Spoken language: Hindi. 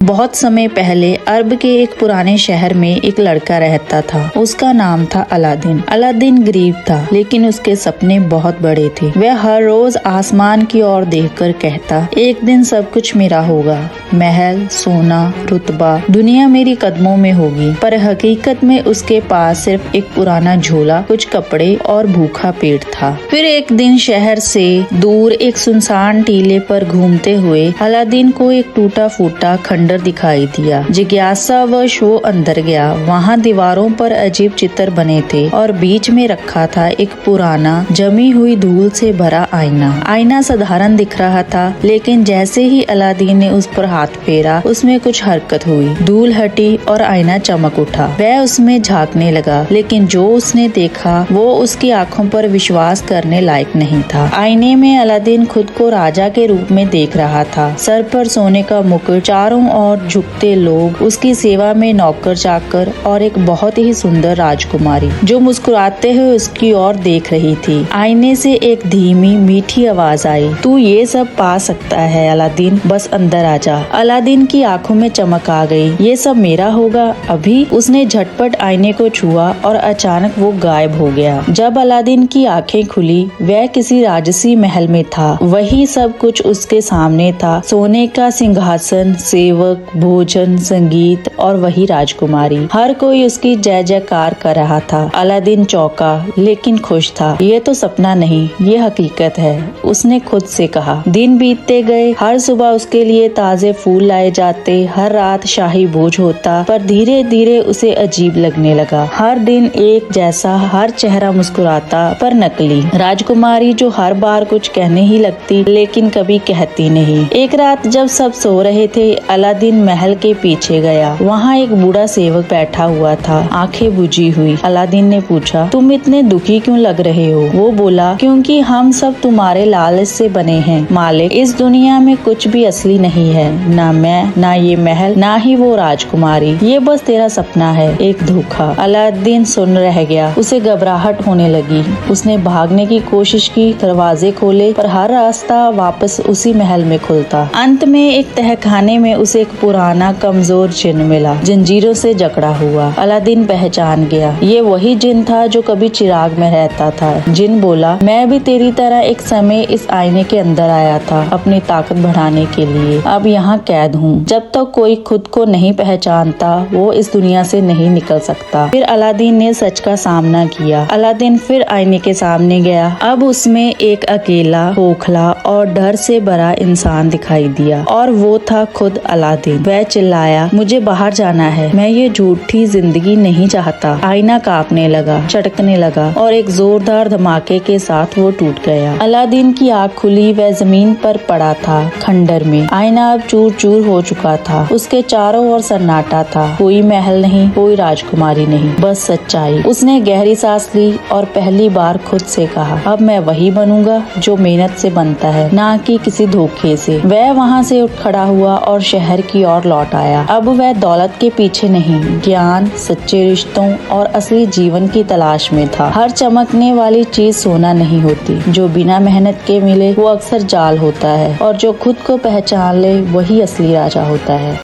बहुत समय पहले अरब के एक पुराने शहर में एक लड़का रहता था। उसका नाम था अलादीन। अलादीन गरीब था, लेकिन उसके सपने बहुत बड़े थे। वह हर रोज आसमान की ओर देखकर कहता, एक दिन सब कुछ मेरा होगा, महल, सोना, रुतबा, दुनिया मेरी कदमों में होगी। पर हकीकत में उसके पास सिर्फ एक पुराना झोला, कुछ कपड़े और भूखा पेट था। फिर एक दिन शहर से दूर एक सुनसान टीले पर घूमते हुए अलादीन को एक टूटा फूटा खंडर दिखाई दिया। जिज्ञासावश वो अंदर गया। वहाँ दीवारों पर अजीब चित्र बने थे और बीच में रखा था एक पुराना जमी हुई धूल से भरा आईना। आईना साधारण दिख रहा था, लेकिन जैसे ही अलादीन ने उस पर हाथ फेरा, उसमें कुछ हरकत हुई। धूल हटी और आईना चमक उठा। वह उसमें झांकने लगा, लेकिन जो उसने देखा वो उसकी आंखों पर विश्वास करने लायक नहीं था। आईने में अलादीन खुद को राजा के रूप में देख रहा था। सर पर सोने का मुकुट, चारों और झुकते लोग, उसकी सेवा में नौकर चाकर और एक बहुत ही सुंदर राजकुमारी जो मुस्कुराते हुए उसकी ओर देख रही थी। आईने से एक धीमी मीठी आवाज आई, तू ये सब पा सकता है अलादीन, बस अंदर आ जा। अलादीन की आंखों में चमक आ गई। ये सब मेरा होगा अभी? उसने झटपट आईने को छुआ और अचानक वो गायब हो गया। जब अलादीन की आंखें खुली, वह किसी राजसी महल में था। वही सब कुछ उसके सामने था, सोने का सिंहासन, सेवक, भोजन, संगीत और वही राजकुमारी। हर कोई उसकी जय जयकार कर रहा था। अलादीन चौंका, लेकिन खुश था। ये तो सपना नहीं, ये हकीकत है, उसने खुद से कहा। दिन बीतते गए। हर सुबह उसके लिए ताजे फूल लाए जाते, हर रात शाही भोज होता। पर धीरे धीरे उसे अजीब लगने लगा। हर दिन एक जैसा, हर चेहरा मुस्कुराता पर नकली। राजकुमारी जो हर बार कुछ कहने ही लगती, लेकिन कभी कहती नहीं। एक रात जब सब सो रहे थे, अलादीन महल के पीछे गया। वहाँ एक बूढ़ा सेवक बैठा हुआ था, आंखें बुझी हुई। अलादीन ने पूछा, तुम इतने दुखी क्यों लग रहे हो? वो बोला, क्योंकि हम सब तुम्हारे लालच से बने हैं मालिक। इस दुनिया में कुछ भी असली नहीं है, ना मैं, ना ये महल, ना ही वो राजकुमारी। ये बस तेरा सपना है, एक धोखा। अलादीन सुन रह गया। उसे घबराहट होने लगी। उसने भागने की कोशिश की, दरवाजे खोले, पर हर रास्ता वापस उसी महल में खुलता। अंत में एक तहखाने में उसे एक पुराना कमजोर जिन मिला, जंजीरों से जकड़ा हुआ। अलादीन पहचान गया, ये वही जिन था जो कभी चिराग में रहता था। जिन बोला, मैं भी तेरी तरह एक समय इस आईने के अंदर आया था, अपनी ताकत बढ़ाने के लिए। अब यहाँ कैद हूँ। जब तक कोई खुद को नहीं पहचानता, वो इस दुनिया से नहीं निकल सकता। फिर अलादीन ने सच का सामना किया। अलादीन फिर आईने के सामने गया। अब उसमें एक अकेला, खोखला और डर से भरा इंसान दिखाई दिया, और वो था खुद अलादीन। वह चिल्लाया, मुझे बाहर जाना है, मैं ये झूठी जिंदगी नहीं चाहता। आईना कांपने लगा, चटकने लगा और एक जोरदार धमाके के साथ वो टूट गया। अलादीन की आँख खुली। वह जमीन पर पड़ा था, खंडर में। आईना अब चूर चूर हो चुका था। उसके चारों ओर सन्नाटा था। कोई महल नहीं, कोई राजकुमारी नहीं, बस सच्चाई। उसने गहरी सांस ली और पहली बार खुद से कहा, अब मैं वही बनूंगा जो मेहनत से बनता है, ना कि किसी धोखे से। वह वहाँ से उठ खड़ा हुआ और शहर की ओर लौट आया। अब वह दौलत के पीछे नहीं, ज्ञान, सच्चे रिश्तों और असली जीवन की तलाश में था। हर चमकने वाली चीज सोना नहीं होती। जो बिना मेहनत के मिले वो अक्सर जाल होता है, और जो खुद को पहचान ले वही असली राजा होता है।